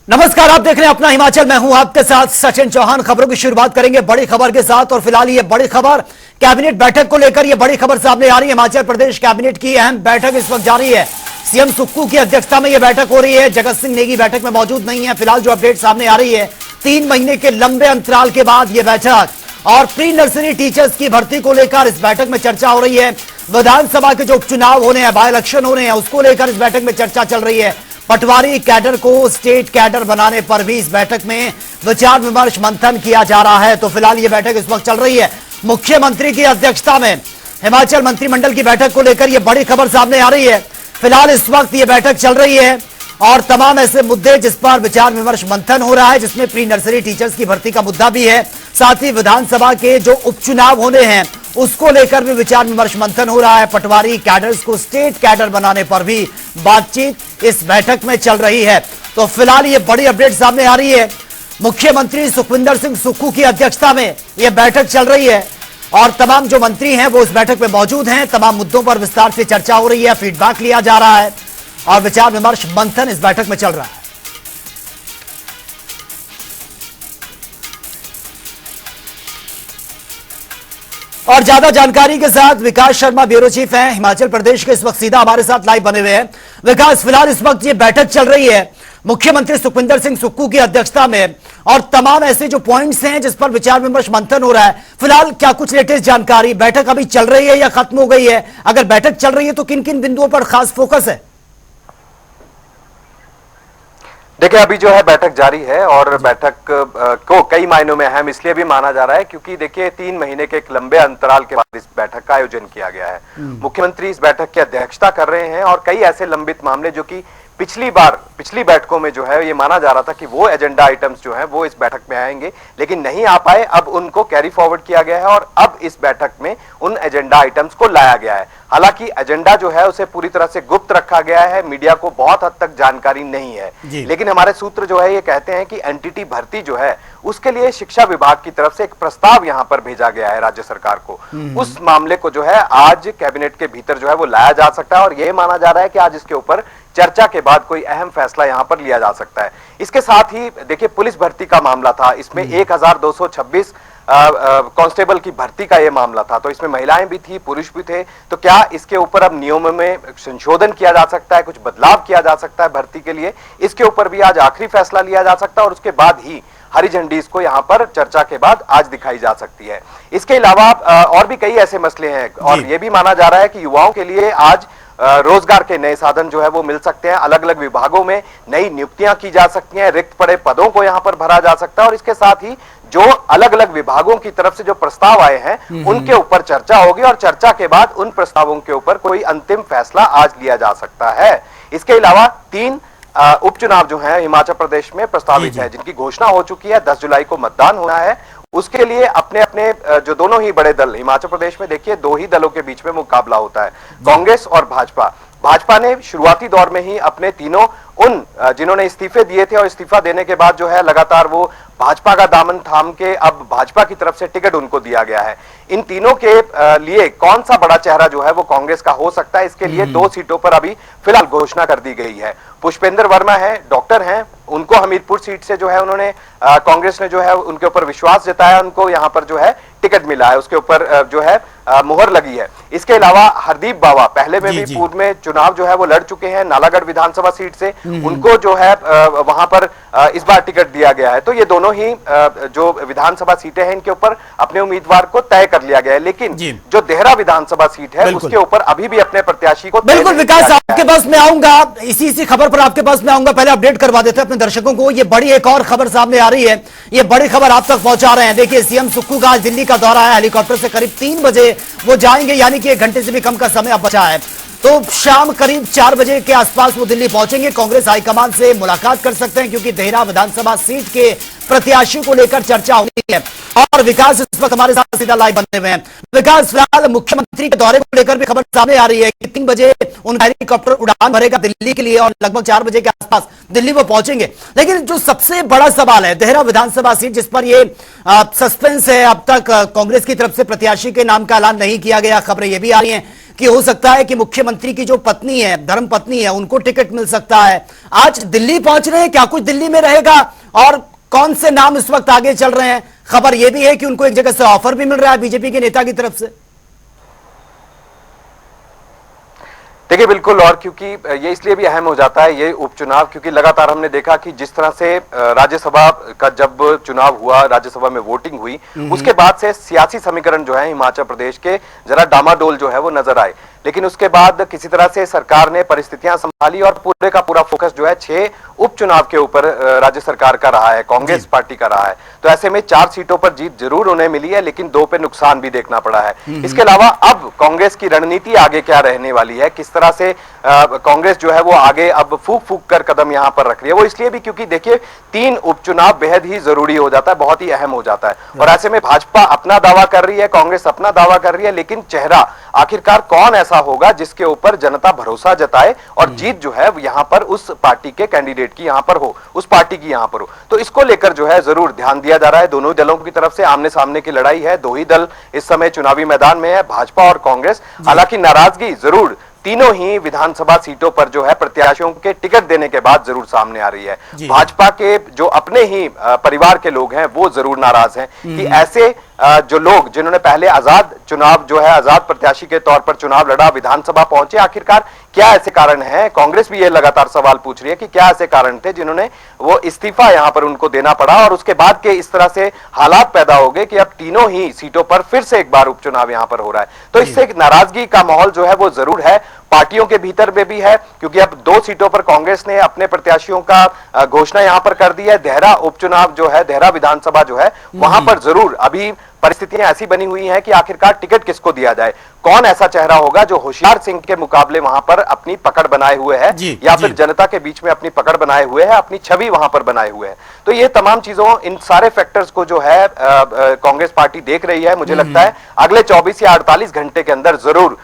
नमस्कार, आप देख रहे हैं अपना हिमाचल। मैं हूं आपके साथ सचिन चौहान। खबरों की शुरुआत करेंगे बड़ी खबर के साथ और फिलहाल ये बड़ी खबर कैबिनेट बैठक को लेकर ये बड़ी खबर सामने आ रही है। हिमाचल प्रदेश कैबिनेट की अहम बैठक इस वक्त जारी है। सीएम सुक्खू की अध्यक्षता में यह बैठक हो रही है। जगत सिंह नेगी बैठक में मौजूद नहीं है। फिलहाल जो अपडेट सामने आ रही है, 3 महीने के लंबे अंतराल के बाद यह बैठक और प्री नर्सरी टीचर्स की भर्ती को लेकर इस बैठक में चर्चा हो रही है। विधानसभा के जो उपचुनाव होने हैं, बाय इलेक्शन होने हैं, उसको लेकर इस बैठक में चर्चा चल रही है। पटवारी कैडर को स्टेट कैडर बनाने पर भी इस बैठक में विचार विमर्श मंथन किया जा रहा है। तो फिलहाल यह बैठक इस वक्त चल रही है। मुख्यमंत्री की अध्यक्षता में हिमाचल मंत्रिमंडल की बैठक को लेकर यह बड़ी खबर सामने आ रही है। फिलहाल इस वक्त यह बैठक चल रही है और तमाम ऐसे मुद्दे जिस पर विचार विमर्श मंथन हो रहा है, जिसमें प्री नर्सरी टीचर्स की भर्ती का मुद्दा भी है। साथ ही विधानसभा के जो उपचुनाव होने हैं उसको लेकर भी विचार विमर्श मंथन हो रहा है। पटवारी कैडर्स को स्टेट कैडर बनाने पर भी बातचीत इस बैठक में चल रही है। तो फिलहाल ये बड़ी अपडेट सामने आ रही है। मुख्यमंत्री सुखविंदर सिंह सुक्खू की अध्यक्षता में यह बैठक चल रही है और तमाम जो मंत्री हैं वो इस बैठक में मौजूद हैं। तमाम मुद्दों पर विस्तार से चर्चा हो रही है, फीडबैक लिया जा रहा है और विचार विमर्श मंथन इस बैठक में चल रहा है। और ज्यादा जानकारी के साथ विकास शर्मा ब्यूरो चीफ हैं हिमाचल प्रदेश के, इस वक्त सीधा हमारे साथ लाइव बने हुए हैं। विकास, फिलहाल इस वक्त ये बैठक चल रही है मुख्यमंत्री सुखविंदर सिंह सुक्खू की अध्यक्षता में और तमाम ऐसे जो पॉइंट्स हैं जिस पर विचार विमर्श मंथन हो रहा है। फिलहाल क्या कुछ लेटेस्ट जानकारी, बैठक अभी चल रही है या खत्म हो गई है? अगर बैठक चल रही है तो किन किन बिंदुओं पर खास फोकस है? देखिए, अभी जो है बैठक जारी है और बैठक को कई मायनों में अहम इसलिए भी माना जा रहा है क्योंकि देखिए 3 महीने के एक लंबे अंतराल के बाद इस बैठक का आयोजन किया गया है। मुख्यमंत्री इस बैठक की अध्यक्षता कर रहे हैं और कई ऐसे लंबित मामले जो कि पिछली बैठकों में जो है ये माना जा रहा था कि वो एजेंडा आइटम्स जो है वो इस बैठक में आएंगे, लेकिन नहीं आ पाए। अब उनको कैरी फॉरवर्ड किया गया है और अब इस बैठक में उन एजेंडा आइटम्स को लाया गया है। हालांकि एजेंडा जो है उसे पूरी तरह से गुप्त रखा गया है, मीडिया को बहुत हद तक जानकारी नहीं है, लेकिन हमारे सूत्र जो है ये कहते हैं कि एनटीटी भर्ती जो है उसके लिए शिक्षा विभाग की तरफ से एक प्रस्ताव यहां पर भेजा गया है राज्य सरकार को। उस मामले को जो है आज कैबिनेट के भीतर जो है वो लाया जा सकता है और यह माना जा रहा है कि आज इसके ऊपर चर्चा के बाद कोई अहम फैसला यहां पर लिया जा सकता है। इसके साथ ही देखिए, पुलिस भर्ती का मामला था, इसमें 1226 कांस्टेबल की भर्ती का यह मामला था, तो इसमें महिलाएं भी थी, पुरुष भी थे। तो क्या इसके ऊपर अब नियमों में संशोधन किया जा सकता है, कुछ बदलाव किया जा सकता है भर्ती के लिए? इसके ऊपर भी आज आखिरी फैसला लिया जा सकता है और उसके बाद ही हरी झंडी इसको यहां पर चर्चा के बाद आज दिखाई जा सकती है। इसके अलावा और भी कई ऐसे मसले हैं और यह भी माना जा रहा है कि युवाओं के लिए आज रोजगार के नए साधन जो है वो मिल सकते हैं। अलग अलग विभागों में नई नियुक्तियां की जा सकती हैं, रिक्त पड़े पदों को यहां पर भरा जा सकता है और इसके साथ ही जो अलग अलग विभागों की तरफ से जो प्रस्ताव आए हैं उनके ऊपर चर्चा होगी और चर्चा के बाद उन प्रस्तावों के ऊपर कोई अंतिम फैसला आज लिया जा सकता है। इसके अलावा 3 उपचुनाव जो है हिमाचल प्रदेश में प्रस्तावित है, जिनकी घोषणा हो चुकी है। 10 जुलाई को मतदान होना है। उसके लिए अपने अपने जो दोनों ही बड़े दल हिमाचल प्रदेश में देखिए 2 ही दलों के बीच में मुकाबला होता है, कांग्रेस और भाजपा। भाजपा ने शुरुआती दौर में ही अपने तीनों उन जिन्होंने इस्तीफे दिए थे और इस्तीफा देने के बाद जो है लगातार वो भाजपा का दामन थाम के अब भाजपा की तरफ से टिकट उनको दिया गया है। इन तीनों के लिए कौन सा बड़ा चेहरा जो है वो कांग्रेस का हो सकता है, इसके लिए 2 सीटों पर अभी फिलहाल घोषणा कर दी गई है। पुष्पेंद्र वर्मा है, डॉक्टर हैं, उनको हमीरपुर सीट से जो है उन्होंने कांग्रेस ने जो है उनके ऊपर विश्वास जताया, उनको यहां पर जो है टिकट मिला है, उसके ऊपर जो है मुहर लगी है। इसके अलावा हरदीप बावा पहले में भी पूर्व में चुनाव जो है वो लड़ चुके हैं नालागढ़ विधानसभा सीट से, उनको जो है वहां पर इस बार टिकट दिया गया है। तो ये दोनों ही जो विधानसभा सीटें हैं इनके ऊपर अपने उम्मीदवार को तय कर लिया गया है, लेकिन जो देहरा विधानसभा सीट है उसके ऊपर अभी भी अपने प्रत्याशी को बिल्कुल। विकास, आपके पास में आऊंगा, इसी खबर पर आपके पास में आऊंगा। पहले अपडेट करवा देते हैं अपने दर्शकों को। ये बड़ी एक और खबर सामने आ रही है, ये बड़ी खबर आप तक पहुंचा रहे हैं। देखिए, सीएम सुक्खू का आज दिल्ली का दौरा है, हेलीकॉप्टर से करीब 3 बजे वो जाएंगे, यानी कि 1 घंटे से भी कम का समय अब बचा है। तो शाम करीब 4 बजे के आसपास वो दिल्ली पहुंचेंगे। कांग्रेस हाईकमान से मुलाकात कर सकते हैं क्योंकि देहरा विधानसभा सीट के प्रत्याशी को लेकर चर्चा हो रही है। और विकास इस वक्त हमारे साथ सीधा लाइव बने हुए हैं। विकास, फिलहाल मुख्यमंत्री के दौरे को लेकर भी खबर सामने आ रही है कि 3 बजे उनका हेलीकॉप्टर उड़ान भरेगा दिल्ली के लिए और लगभग 4 बजे के आसपास दिल्ली वो पहुंचेंगे। लेकिन जो सबसे बड़ा सवाल है देहरा विधानसभा सीट, जिस पर ये सस्पेंस है, अब तक कांग्रेस की तरफ से प्रत्याशी के नाम का ऐलान नहीं किया गया, खबरें ये भी आ रही हैं। कि हो सकता है कि मुख्यमंत्री की जो पत्नी है, धर्म पत्नी है, उनको टिकट मिल सकता है। आज दिल्ली पहुंच रहे हैं, क्या कुछ दिल्ली में रहेगा और कौन से नाम इस वक्त आगे चल रहे हैं? खबर यह भी है कि उनको एक जगह से ऑफर भी मिल रहा है बीजेपी के नेता की तरफ से। देखिए बिल्कुल, और क्योंकि ये इसलिए भी अहम हो जाता है ये उपचुनाव, क्योंकि लगातार हमने देखा कि जिस तरह से राज्यसभा का जब चुनाव हुआ, राज्यसभा में वोटिंग हुई, उसके बाद से सियासी समीकरण जो है हिमाचल प्रदेश के जरा डामाडोल जो है वो नजर आए। लेकिन उसके बाद किसी तरह से सरकार ने परिस्थितियां संभाली और पूरे का पूरा फोकस जो है 6 उपचुनाव के ऊपर राज्य सरकार का रहा है, कांग्रेस पार्टी का रहा है। तो ऐसे में 4 सीटों पर जीत जरूर उन्हें मिली है, लेकिन 2 पे नुकसान भी देखना पड़ा है। इसके अलावा अब कांग्रेस की रणनीति आगे क्या रहने वाली है, किस तरह से कांग्रेस जो है वो आगे अब फूक फूक कर कदम यहां पर रख रही है, वो इसलिए भी क्योंकि देखिए 3 उपचुनाव बेहद ही जरूरी हो जाता है, बहुत ही अहम हो जाता है। और ऐसे में भाजपा अपना दावा कर रही है, कांग्रेस अपना दावा कर रही है, लेकिन चेहरा आखिरकार कौन ऐसा होगा जिसके ऊपर जनता भरोसा जताए और जीत जो है यहां पर उस पार्टी के कैंडिडेट की यहां पर हो, उस पार्टी की यहां पर हो। तो इसको लेकर जो है जरूर ध्यान दिया जा रहा है। दोनों दलों की तरफ से आमने सामने की लड़ाई है, 2 ही दल इस समय चुनावी मैदान में है, भाजपा और कांग्रेस। हालांकि नाराजगी जरूर तीनों ही विधानसभा सीटों पर जो है प्रत्याशियों के टिकट देने के बाद जरूर सामने आ रही है। भाजपा के जो अपने ही परिवार के लोग हैं वो जरूर नाराज हैं कि ऐसे जो लोग जिन्होंने पहले आजाद चुनाव जो है आजाद प्रत्याशी के तौर पर चुनाव लड़ा, विधानसभा पहुंचे, आखिरकार क्या ऐसे कारण हैं? कांग्रेस भी ये लगातार सवाल पूछ रही है कि क्या ऐसे कारण थे जिन्होंने वो इस्तीफा यहां पर उनको देना पड़ा और उसके बाद के इस तरह से हालात पैदा हो गए कि अब तीनों ही सीटों पर फिर से एक बार उपचुनाव यहां पर हो रहा है। तो इससे एक नाराजगी का माहौल जो है वो जरूर है, पार्टियों के भीतर में भी है, क्योंकि अब 2 सीटों पर कांग्रेस ने अपने प्रत्याशियों का घोषणा यहां पर कर दी है। देहरा उपचुनाव जो है, देहरा विधानसभा जो है, वहां पर जरूर अभी परिस्थितियां ऐसी बनी हुई हैं कि आखिरकार टिकट किसको दिया जाए, कौन ऐसा चेहरा होगा जो होशियार सिंह के मुकाबले वहां पर अपनी पकड़ बनाए हुए है या फिर जनता के बीच में अपनी पकड़ बनाए हुए है, अपनी छवि वहां पर बनाए हुए है। तो ये तमाम चीजों, इन सारे फैक्टर्स को जो है कांग्रेस पार्टी देख रही है। मुझे लगता है अगले 24 या 48 घंटे के अंदर जरूर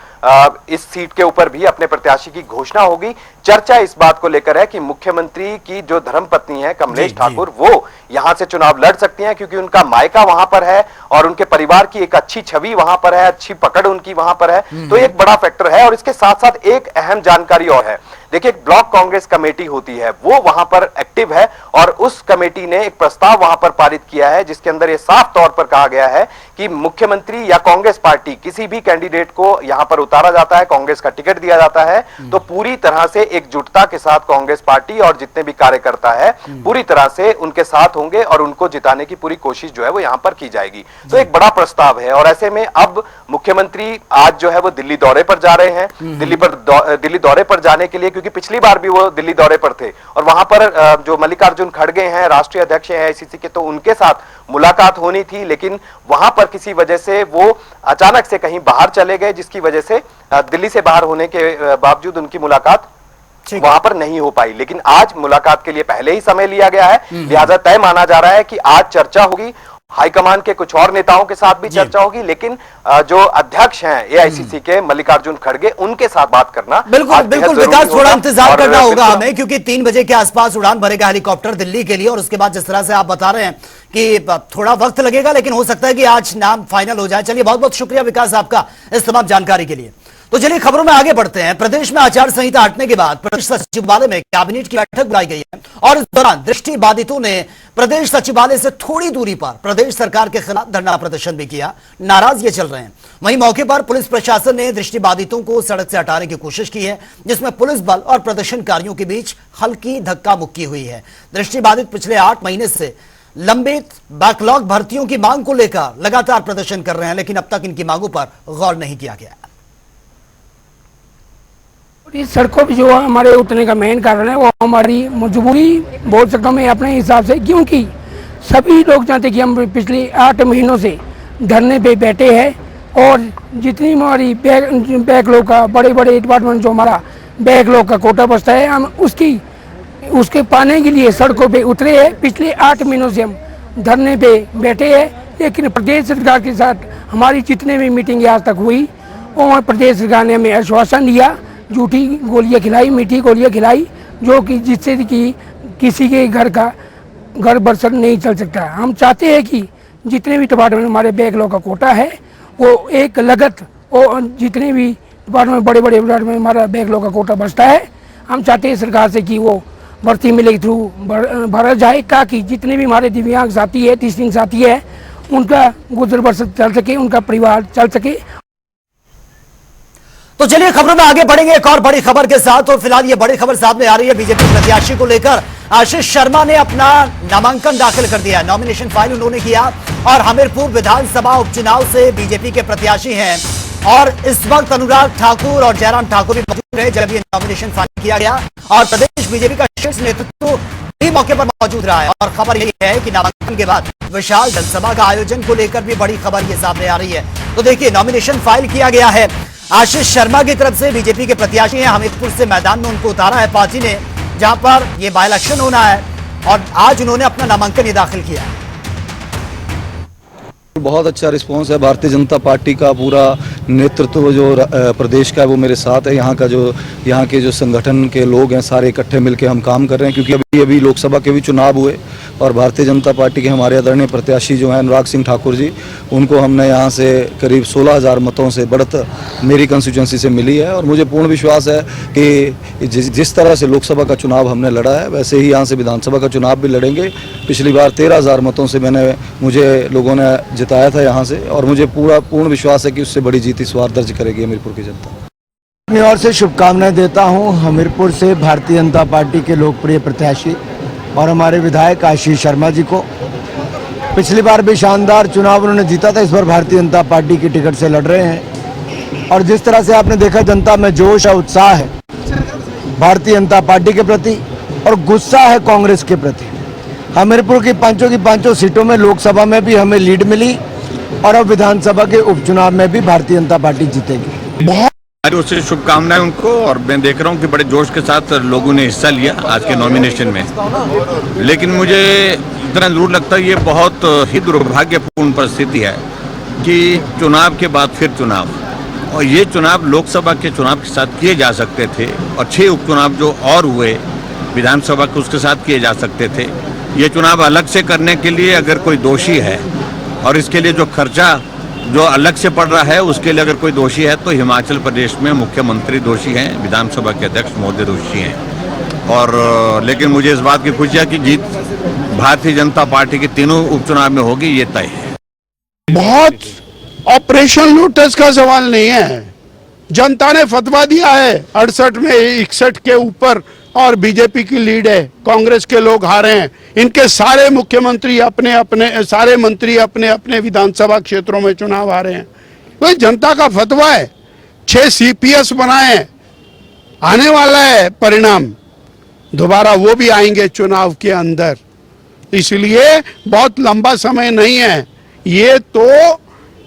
इस सीट के ऊपर भी अपने प्रत्याशी की घोषणा होगी। चर्चा इस बात को लेकर है कि मुख्यमंत्री की जो धर्मपत्नी है कमलेश ठाकुर, वो यहां से चुनाव लड़ सकती हैं क्योंकि उनका मायका वहां पर है और उनके परिवार की एक अच्छी छवि वहां पर है, अच्छी पकड़ उनकी वहां पर है। तो एक बड़ा फैक्टर है। और इसके साथ साथ एक अहम जानकारी और है, देखिए ब्लॉक कांग्रेस कमेटी होती है वो वहां पर एक्टिव है और उस कमेटी ने एक प्रस्ताव वहां पर पारित किया है जिसके अंदर ये साफ तौर पर कहा गया है कि मुख्यमंत्री या कांग्रेस पार्टी किसी भी कैंडिडेट को यहां पर उतारा जाता है, कांग्रेस का टिकट दिया जाता है, तो पूरी तरह से एकजुटता के साथ कांग्रेस पार्टी और जितने भी कार्यकर्ता है पूरी तरह से उनके साथ होंगे और उनको जिताने की पूरी कोशिश जो है वो यहां पर की जाएगी। तो एक बड़ा प्रस्ताव है। और ऐसे में अब मुख्यमंत्री आज जो है वो दिल्ली दौरे पर जा रहे हैं। दिल्ली दौरे पर जाने के लिए, क्योंकि पिछली बार भी वो दिल्ली दौरे पर थे और वहां पर जो मल्लिकार्जुन खड़गे हैं, राष्ट्रीय अध्यक्ष हैं AICC के, तो उनके साथ मुलाकात होनी थी, लेकिन वहां पर किसी वजह से वो अचानक से कहीं बाहर चले गए, जिसकी वजह से दिल्ली से बाहर होने के बावजूद उनकी मुलाकात वहां पर नहीं हो पाई। लेकिन आज मुलाकात के लिए पहले ही समय लिया गया है, लिहाजा तय माना जा रहा है कि आज चर्चा होगी। हाईकमान के कुछ और नेताओं के साथ भी चर्चा होगी, लेकिन जो अध्यक्ष हैं AICC के मल्लिकार्जुन खड़गे, उनके साथ बात करना बिल्कुल विकास, थोड़ा इंतजार करना होगा हमें, क्योंकि 3 बजे के आसपास उड़ान भरेगा हेलीकॉप्टर दिल्ली के लिए। और उसके बाद जिस तरह से आप बता रहे हैं कि थोड़ा वक्त लगेगा, लेकिन हो सकता है कि आज नाम फाइनल हो जाए। चलिए, बहुत बहुत शुक्रिया विकास आपका इस तमाम जानकारी के लिए। तो चलिए खबरों में आगे बढ़ते हैं। प्रदेश में आचार संहिता हटने के बाद प्रदेश सचिवालय में कैबिनेट की बैठक बुलाई गई है और इस दौरान दृष्टिबाधितों ने प्रदेश सचिवालय से थोड़ी दूरी पर प्रदेश सरकार के खिलाफ धरना प्रदर्शन भी किया। नाराज ये चल रहे हैं। वहीं मौके पर पुलिस प्रशासन ने दृष्टिबाधितों को सड़क से हटाने की कोशिश की है, जिसमें पुलिस बल और प्रदर्शनकारियों के बीच हल्की धक्का मुक्की हुई है। दृष्टिबाधित पिछले 8 महीने से लंबित बैकलॉग भर्तियों की मांग को लेकर लगातार प्रदर्शन कर रहे हैं, लेकिन अब तक इनकी मांगों पर गौर नहीं किया गया। इस सड़कों पे जो हमारे उतरने का मेन कारण है वो हमारी मजबूरी बोल सकता हूँ मैं अपने हिसाब से, क्योंकि सभी लोग जानते कि हम पिछले 8 महीनों से धरने पे बैठे हैं और जितनी हमारी बैकलॉग का बड़े बड़े डिपार्टमेंट जो हमारा बैकलॉग का कोटा बचता है, हम उसके पाने के लिए सड़कों पे उतरे हैं। पिछले 8 महीनों से हम धरने पे बैठे हैं, लेकिन प्रदेश सरकार के साथ हमारी जितने भी मीटिंग आज तक हुई वो प्रदेश सरकार ने हमें आश्वासन दिया, झूठी गोलियां खिलाई, मीठी गोलियां खिलाई, जो कि जिससे कि किसी के घर बरसर नहीं चल सकता। हम चाहते हैं कि जितने भी डिपार्टमेंट हमारे बैकलॉग का कोटा है वो एक लगत और जितने भी डिपार्टमेंट में बड़े बड़े डिपार्टमेंट में हमारा बैकलॉग का कोटा बचता है। हम चाहते हैं सरकार से कि वो भर्ती मिले थ्रू भरा जाए, ताकि जितने भी हमारे दिव्यांग साथी है, दृष्टिहीन साथी है, उनका गुजर बसर चल सके, उनका परिवार चल सके। तो चलिए खबरों में आगे बढ़ेंगे एक और बड़ी खबर के साथ। और फिलहाल ये बड़ी खबर सामने आ रही है बीजेपी प्रत्याशी को लेकर। आशीष शर्मा ने अपना नामांकन दाखिल कर दिया, नॉमिनेशन फाइल उन्होंने किया और हमीरपुर विधानसभा उपचुनाव से बीजेपी के प्रत्याशी हैं। और इस वक्त अनुराग ठाकुर और जयराम ठाकुर भी मौजूद रहे जब ये नॉमिनेशन फाइल किया गया और प्रदेश बीजेपी का शीर्ष नेतृत्व भी मौके पर मौजूद रहा है। और खबर यही है कि नामांकन के बाद विशाल जनसभा का आयोजन को लेकर भी बड़ी खबर ये सामने आ रही है। तो देखिए, नॉमिनेशन फाइल किया गया है आशीष शर्मा की तरफ से, बीजेपी के प्रत्याशी हैं। हमीरपुर से मैदान में उनको उतारा है पार्टी ने, जहां पर ये बाय इलेक्शन होना है और आज उन्होंने अपना नामांकन ही दाखिल किया। बहुत अच्छा रिस्पांस है। भारतीय जनता पार्टी का पूरा नेतृत्व जो प्रदेश का है वो मेरे साथ है। यहाँ के जो संगठन के लोग हैं सारे इकट्ठे मिलकर हम काम कर रहे हैं, क्योंकि अभी लोकसभा के भी चुनाव हुए और भारतीय जनता पार्टी के हमारे आदरणीय प्रत्याशी जो हैं अनुराग सिंह ठाकुर जी, उनको हमने यहाँ से करीब 16,000 मतों से बढ़त मेरी कंस्टिट्यूंसी से मिली है। और मुझे पूर्ण विश्वास है कि जिस तरह से लोकसभा का चुनाव हमने लड़ा है वैसे ही यहाँ से विधानसभा का चुनाव भी लड़ेंगे। पिछली बार 13,000 मतों से मुझे लोगों ने जिताया था यहाँ से, और मुझे पूर्ण विश्वास है कि उससे बड़ी जीत इस बार दर्ज करेगी हमीरपुर की जनता। अपनी ओर से शुभकामनाएं देता हूं हमीरपुर से भारतीय जनता पार्टी के लोकप्रिय प्रत्याशी और हमारे विधायक आशीष शर्मा जी को। पिछली बार भी शानदार चुनाव उन्होंने जीता था, इस बार भारतीय जनता पार्टी की टिकट से लड़ रहे हैं। और जिस तरह से आपने देखा जनता में जोश और उत्साह है भारतीय जनता पार्टी के प्रति और गुस्सा है कांग्रेस के प्रति। हमीरपुर की पांचों सीटों में लोकसभा में भी हमें लीड मिली और अब विधानसभा के उपचुनाव में भी भारतीय जनता पार्टी जीतेगी। बहुत उससे शुभकामनाएं उनको। और मैं देख रहा हूं कि बड़े जोश के साथ लोगों ने हिस्सा लिया आज के नॉमिनेशन में, लेकिन मुझे इतना जरूर लगता है ये बहुत ही दुर्भाग्यपूर्ण परिस्थिति है कि चुनाव के बाद फिर चुनाव, और ये चुनाव लोकसभा के चुनाव के साथ किए जा सकते थे और 6 उपचुनाव जो और हुए विधानसभा के उसके साथ किए जा सकते थे। ये चुनाव अलग से करने के लिए अगर कोई दोषी है और इसके लिए जो खर्चा जो अलग से पड़ रहा है उसके लिए अगर कोई दोषी है तो हिमाचल प्रदेश में मुख्यमंत्री दोषी हैं, विधानसभा के अध्यक्ष महोदय दोषी हैं। और लेकिन मुझे इस बात की खुशी है कि जीत भारतीय जनता पार्टी के तीनों उपचुनाव में होगी, ये तय है। बहुत ऑपरेशन लोटस का सवाल नहीं है। जनता ने फतवा दिया है 68 में 61 के ऊपर और बीजेपी की लीड है। कांग्रेस के लोग हारे हैं, इनके सारे मुख्यमंत्री अपने अपने सारे मंत्री अपने अपने विधानसभा क्षेत्रों में चुनाव हारे हैं। वही जनता का फतवा है। 6 CPS बनाए, आने वाला है परिणाम, दोबारा वो भी आएंगे चुनाव के अंदर। इसलिए बहुत लंबा समय नहीं है। ये तो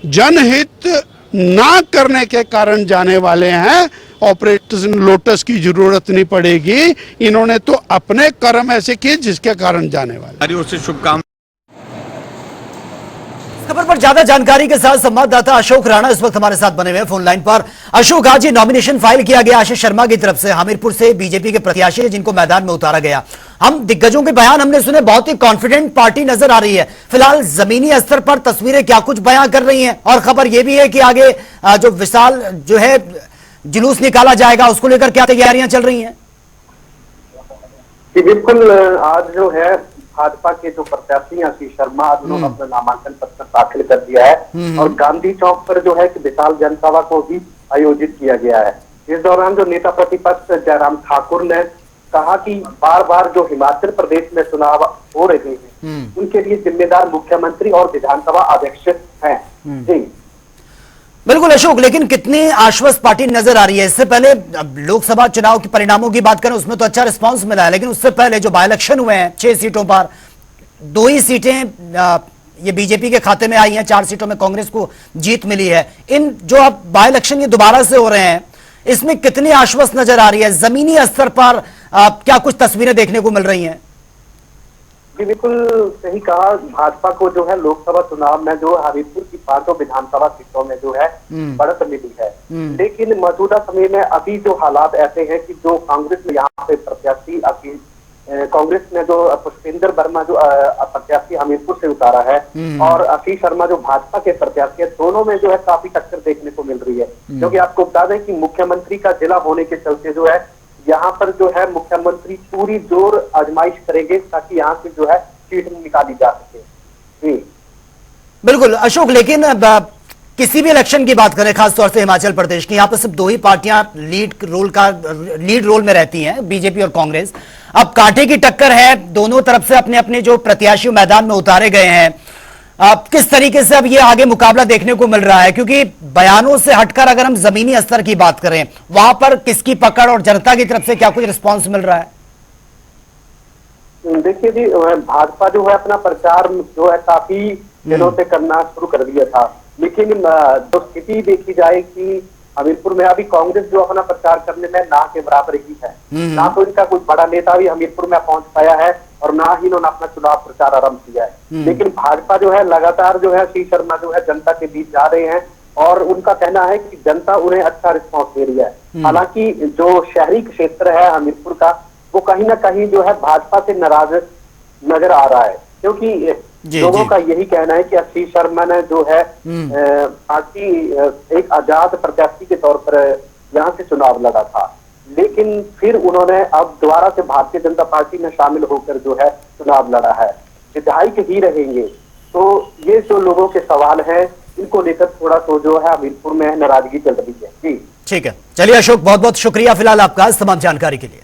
जनहित ना करने के कारण जाने वाले हैं, ऑपरेशन लोटस की जरूरत नहीं पड़ेगी। इन्होंने तो अपने कर्म ऐसे किए जिसके कारण जाने वाले। उससे शुभकामनाएं। खबर पर ज्यादा जानकारी के साथ संवाददाता अशोक राणा इस वक्त हमारे साथ बने हुए हैं फोन लाइन पर। अशोक, आज ये नॉमिनेशन फाइल किया गया आशीष शर्मा की तरफ से, हमीरपुर से बीजेपी के प्रत्याशी जिनको मैदान में उतारा गया। हम दिग्गजों के बयान हमने सुने, बहुत ही कॉन्फिडेंट पार्टी नजर आ रही है। फिलहाल जमीनी स्तर पर तस्वीरें क्या कुछ बयां कर रही हैं? और खबर यह भी है कि आगे जो विशाल जो है जुलूस निकाला जाएगा, उसको लेकर क्या तैयारियां चल रही हैं? बिल्कुल, आज जो है भाजपा के जो प्रत्याशी आशीष शर्मा, आज उन्होंने अपना नामांकन पत्र दाखिल कर दिया है और गांधी चौक पर जो है कि विशाल जनसभा को भी आयोजित किया गया है। इस दौरान जो नेता प्रतिपक्ष जयराम ठाकुर ने कहा कि बार बार जो हिमाचल प्रदेश में चुनाव हो रहे हैं उनके लिए जिम्मेदार मुख्यमंत्री और विधानसभा अध्यक्ष हैं। जी बिल्कुल अशोक, लेकिन कितनी आश्वस्त पार्टी नजर आ रही है? इससे पहले लोकसभा चुनाव के परिणामों की बात करें, उसमें तो अच्छा रिस्पांस मिला है, लेकिन उससे पहले जो बाय इलेक्शन हुए हैं 6 सीटों पर 2 ही सीटें ये बीजेपी के खाते में आई हैं, 4 सीटों में कांग्रेस को जीत मिली है। इन जो अब बाय इलेक्शन ये दोबारा से हो रहे हैं, इसमें कितनी आश्वस्त नजर आ रही है? जमीनी स्तर पर क्या कुछ तस्वीरें देखने को मिल रही हैं? जी बिल्कुल सही कहा। भाजपा को जो है लोकसभा चुनाव में जो हमीरपुर की 5 विधानसभा सीटों में जो है बढ़त मिली है, लेकिन मौजूदा समय में अभी जो हालात ऐसे हैं कि जो कांग्रेस में यहाँ पे प्रत्याशी आशीष कांग्रेस ने जो पुष्पेंद्र वर्मा जो प्रत्याशी हमीरपुर से उतारा है और आशीष शर्मा जो भाजपा के प्रत्याशी है, दोनों में जो है काफी टक्कर देखने को मिल रही है। क्योंकि आपको बता दें कि मुख्यमंत्री का जिला होने के चलते जो है यहाँ पर जो है मुख्यमंत्री पूरी जोर आजमाइश करेंगे ताकि यहाँ से जो है सीट निकाली जा सके। जी बिल्कुल अशोक, लेकिन किसी भी इलेक्शन की बात करें, खासतौर से हिमाचल प्रदेश की, यहाँ पर सिर्फ दो ही पार्टियां लीड रोल में रहती हैं, बीजेपी और कांग्रेस। अब कांटे की टक्कर है, दोनों तरफ से अपने अपने जो प्रत्याशी मैदान में उतारे गए हैं। अब किस तरीके से अब ये आगे मुकाबला देखने को मिल रहा है, क्योंकि बयानों से हटकर अगर हम जमीनी स्तर की बात करें, वहां पर किसकी पकड़ और जनता की तरफ से क्या कुछ रिस्पॉन्स मिल रहा है? देखिए जी, भाजपा जो है अपना प्रचार जो है काफी दिनों से करना शुरू कर दिया था, लेकिन जो स्थिति देखी जाए कि हमीरपुर में अभी कांग्रेस जो अपना प्रचार करने में ना के बराबर ही है। ना तो इनका कोई बड़ा नेता भी हमीरपुर में पहुंच पाया है और ना ही इन्होंने अपना चुनाव प्रचार आरंभ किया है। लेकिन भाजपा जो है लगातार जो है आशीष शर्मा जो है जनता के बीच जा रहे हैं और उनका कहना है कि जनता उन्हें अच्छा रिस्पॉन्स दे रही है। हालांकि जो शहरी क्षेत्र है हमीरपुर का, वो कहीं ना कहीं जो है भाजपा से नाराज नजर आ रहा है, क्योंकि लोगों का यही कहना है कि आशीष शर्मा ने जो है पार्टी एक आजाद प्रत्याशी के तौर पर यहाँ से चुनाव लड़ा था, लेकिन फिर उन्होंने अब दोबारा से भारतीय जनता पार्टी में शामिल होकर जो है चुनाव लड़ा है, विधायक ही रहेंगे। तो ये जो लोगों के सवाल हैं, इनको लेकर थोड़ा तो जो है हमीरपुर में नाराजगी चल रही है। जी ठीक है, चलिए अशोक, बहुत बहुत शुक्रिया फिलहाल आपका इस तमाम जानकारी के लिए।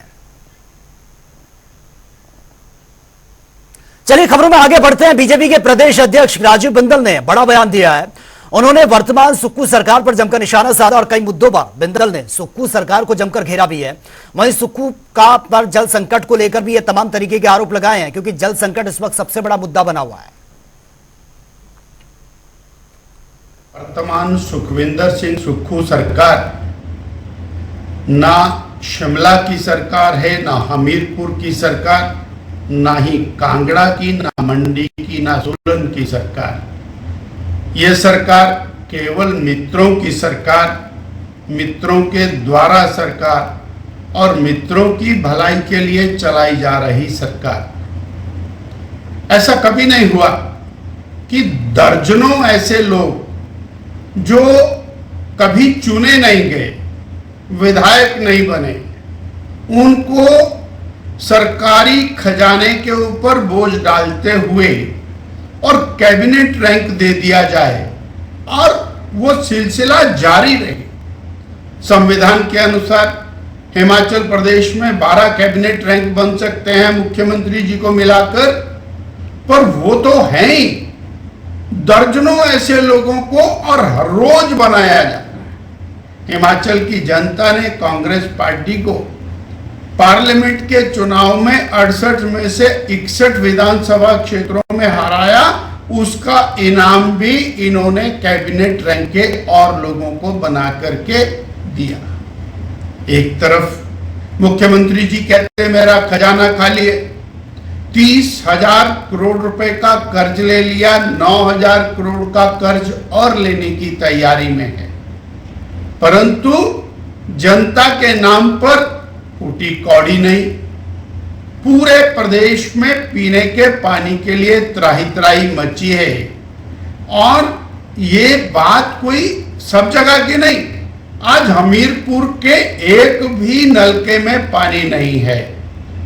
चलिए खबरों में आगे बढ़ते हैं। बीजेपी के प्रदेश अध्यक्ष राजीव बिंदल ने बड़ा बयान दिया है। उन्होंने वर्तमान सुक्खू सरकार पर जमकर निशाना साधा और कई मुद्दों पर बिंदल ने सुक्खू सरकार को जमकर घेरा भी है। वहीं सुक्खू का पर जल संकट को लेकर भी ये तमाम तरीके के आरोप लगाए हैं, क्योंकि जल संकट इस वक्त सबसे बड़ा मुद्दा बना हुआ है। वर्तमान सुखविंदर सिंह सुक्खू सरकार ना शिमला की सरकार है, ना हमीरपुर की सरकार, ना ही कांगड़ा की, ना मंडी की, ना सोलन की सरकार। ये सरकार केवल मित्रों की सरकार, मित्रों के द्वारा सरकार और मित्रों की भलाई के लिए चलाई जा रही सरकार। ऐसा कभी नहीं हुआ कि दर्जनों ऐसे लोग जो कभी चुने नहीं गए, विधायक नहीं बने, उनको सरकारी खजाने के ऊपर बोझ डालते हुए और कैबिनेट रैंक दे दिया जाए और वो सिलसिला जारी रहे। संविधान के अनुसार हिमाचल प्रदेश में 12 कैबिनेट रैंक बन सकते हैं मुख्यमंत्री जी को मिलाकर, पर वो तो हैं ही। दर्जनों ऐसे लोगों को और हर रोज बनाया जा रहा है। हिमाचल की जनता ने कांग्रेस पार्टी को पार्लियामेंट के चुनाव में 68 में से 61 विधानसभा क्षेत्रों में हराया। उसका इनाम भी इन्होंने कैबिनेट रैंक के और लोगों को बना करके दिया। एक तरफ मुख्यमंत्री जी कहते मेरा खजाना खाली है, 30,000 करोड़ रुपए का कर्ज ले लिया, 9,000 करोड़ का कर्ज और लेने की तैयारी में है, परंतु जनता के नाम पर फूटी कौड़ी नहीं। पूरे प्रदेश में पीने के पानी के लिए त्राही त्राही मची है और ये बात कोई सब जगह की नहीं। आज हमीरपुर के एक भी नलके में पानी नहीं है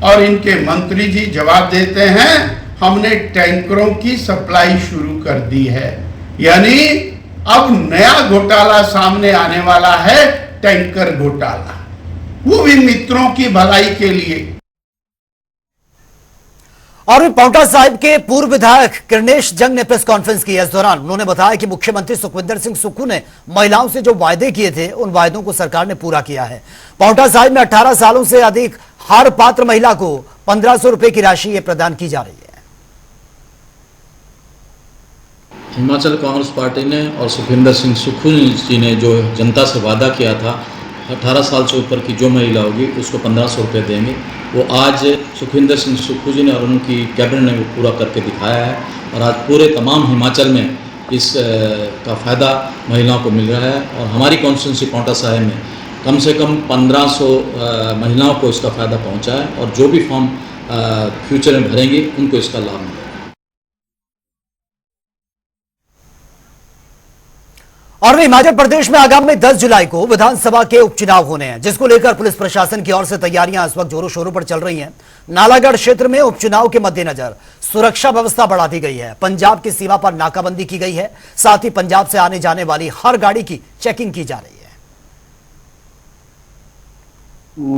और इनके मंत्री जी जवाब देते हैं हमने टैंकरों की सप्लाई शुरू कर दी है। यानी अब नया घोटाला सामने आने वाला है, टैंकर घोटाला, वो भी मित्रों की भलाई के लिए। और पांवटा साहिब के पूर्व विधायक किरनेश जंग ने प्रेस कॉन्फ्रेंस की। इस दौरान उन्होंने बताया कि मुख्यमंत्री सुखविंदर सिंह सुक्खू ने महिलाओं से जो वायदे किए थे उन वायदों को सरकार ने पूरा किया है। पांवटा साहिब में 18 सालों से अधिक हर पात्र महिला को 1500 रुपए की राशि प्रदान की जा रही है। हिमाचल कांग्रेस पार्टी ने और सुखविंदर सिंह सुक्खू जी ने जो जनता से वादा किया था 18 साल से ऊपर की जो महिला होगी उसको 1500 रुपये देंगे, वो आज सुखविंदर सिंह सुक्खू जी ने और उनकी कैबिनेट ने वो पूरा करके दिखाया है। और आज पूरे तमाम हिमाचल में इस का फ़ायदा महिलाओं को मिल रहा है। और हमारी कॉन्स्टिट्यूंसी पांवटा साहिब में कम से कम 1500 महिलाओं को इसका फ़ायदा पहुंचा है। और जो भी फॉर्म फ्यूचर में भरेंगे उनको इसका लाभ मिलेगा। और हिमाचल प्रदेश में आगामी 10 जुलाई को विधानसभा के उपचुनाव होने हैं, जिसको लेकर पुलिस प्रशासन की ओर से तैयारियां इस वक्त जोरों शोरों पर चल रही हैं। नालागढ़ क्षेत्र में उपचुनाव के मद्देनजर सुरक्षा व्यवस्था बढ़ा दी गई है। पंजाब की सीमा पर नाकाबंदी की गई है, साथ ही पंजाब से आने जाने वाली हर गाड़ी की चेकिंग की जा रही है।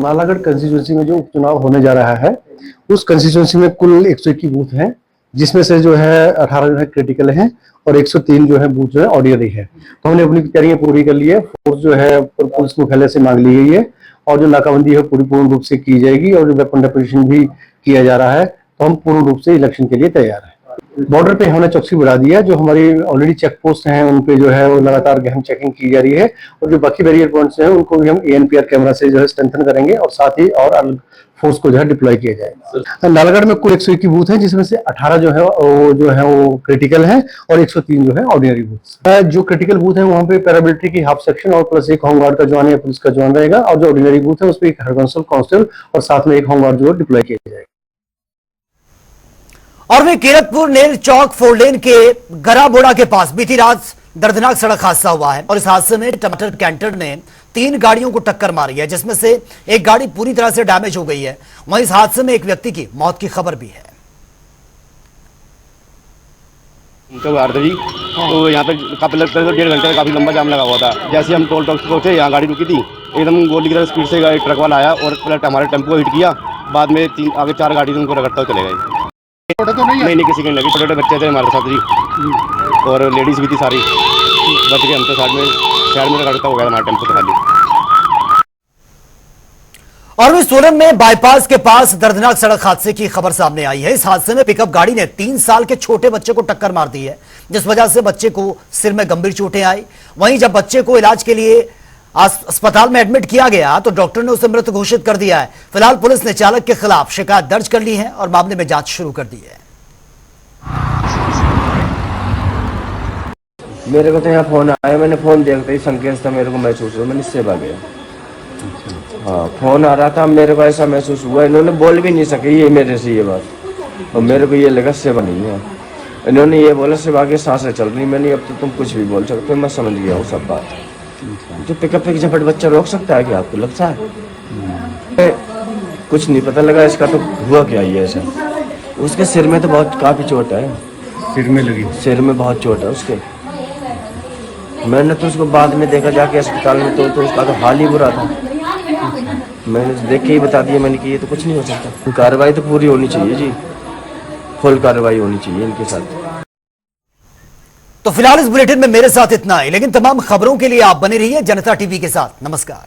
नालागढ़ कंस्टिट्यूंसी में जो उपचुनाव होने जा रहा है, उस कंस्टिट्यूंसी में कुल 121 बूथ हैं, जिसमें से जो है 18 जो है क्रिटिकल हैं और 103 जो है बूथ जो है ऑर्डिनरी है। तो हमने अपनी तैयारियां पूरी कर ली है। फोर्स जो है पुलिस मुख्यालय से मांग ली गई है और जो नाकाबंदी है पूर्ण रूप से की जाएगी और जो वेपन डेपोजिशन भी किया जा रहा है। तो हम पूर्ण रूप से इलेक्शन के लिए तैयार हैं। बॉर्डर पे हमने चौकसी बढ़ा दी है। जो हमारी ऑलरेडी चेक पोस्ट हैं उन पे जो है वो लगातार गहन चेकिंग की जा रही है और जो बाकी बैरियर पॉइंट्स हैं उनको भी हम ANPR कैमरा से जो है स्ट्रेंथन करेंगे और साथ ही और अलग फोर्स को जो है डिप्लॉय किया जाएगा। नालागढ़ में कुल 121 बूथ हैं, जिसमें से 18 जो है वो क्रिटिकल हैं और 103 जो है ऑर्डिनरी बूथ। जो क्रिटिकल बूथ है वहाँ पे पैरामिलिट्री की हाफ सेक्शन और प्लस एक होमगार्ड का जवान या पुलिस का जवान रहेगा और जो ऑर्डिनरी बूथ है उस पर एक हेड कांस्टेबल और साथ में एक होमगार्ड जो डिप्लॉय किया जाएगा। और वहीं कीरतपुर नेल चौक 4 लेन के गराबोड़ा के पास बीती रात दर्दनाक सड़क हादसा हुआ है और इस हादसे में टमाटर कैंटर ने 3 गाड़ियों को टक्कर मारी है, जिसमें से एक गाड़ी पूरी तरह से डैमेज हो गई है। वहीं इस हादसे में एक व्यक्ति की मौत की खबर भी है। तो आरती तो यहाँ पे काफी 1.5 घंटे का काफी लंबा जाम लगा हुआ था। जैसे हम टोल टैक्स पहुंचे, यहाँ गाड़ी रुकी थी, एकदम गोली की तरह स्पीड से ट्रक वाला आया और पहले हमारे टेम्पो को हिट किया। बाद में आगे 4 गाड़ी उनको रगड़ता हुए चले गए। तो नहीं किसी के नहीं लगी। छोटे छोटे बच्चे थे हमारे साथ जी और लेडीज भी थी सारी, बच गए। हम तो साइड में रगड़ता हो गया हमारे टेम्पो से खाली। और भी सोलन में बाईपास के पास दर्दनाक सड़क हादसे की खबर सामने आई है। इस हादसे में पिकअप गाड़ी ने 3 साल के छोटे बच्चे को टक्कर मार दी है, जिस वजह से बच्चे को सिर में गंभीर चोटें आई। वहीं जब बच्चे को इलाज के लिए अस्पताल में एडमिट किया गया तो डॉक्टर ने उसे मृत घोषित कर दिया है। फिलहाल पुलिस ने चालक के खिलाफ शिकायत दर्ज कर ली है और मामले में जांच शुरू कर दी है। मेरे को तो यहाँ फोन आया, मैंने फोन देखते ही संकेत था मेरे को महसूस हुआ, मैंने इससे भाग गया। हाँ, फोन आ रहा था, मेरे को ऐसा महसूस हुआ, इन्होंने बोल भी नहीं सके ये मेरे से ये बात, और मेरे को ये लगा सेवा नहीं है। इन्होंने ये बोला सिर्फ आगे सांसें चल रही। मैंने अब तो तुम कुछ भी बोल सकते हो, मैं समझ गया हूँ सब बात। तो पिकअप पे झपट बच्चा रोक सकता है क्या, आपको लगता है? कुछ नहीं पता लगा इसका तो हुआ क्या ये ऐसा। उसके सिर में तो बहुत काफी चोट है, सिर में लगी, सिर में बहुत चोट है उसके। मैंने तो उसको बाद में देखा जाके अस्पताल में, तो उसका तो हाल ही बुरा था। मैंने देख के ही बता दिया मैंने कि ये तो कुछ नहीं हो सकता। कार्रवाई तो पूरी होनी चाहिए जी, फुल कार्रवाई होनी चाहिए इनके साथ। तो फिलहाल इस बुलेटिन में मेरे साथ इतना ही, लेकिन तमाम खबरों के लिए आप बने रहिए जनता टीवी के साथ। नमस्कार।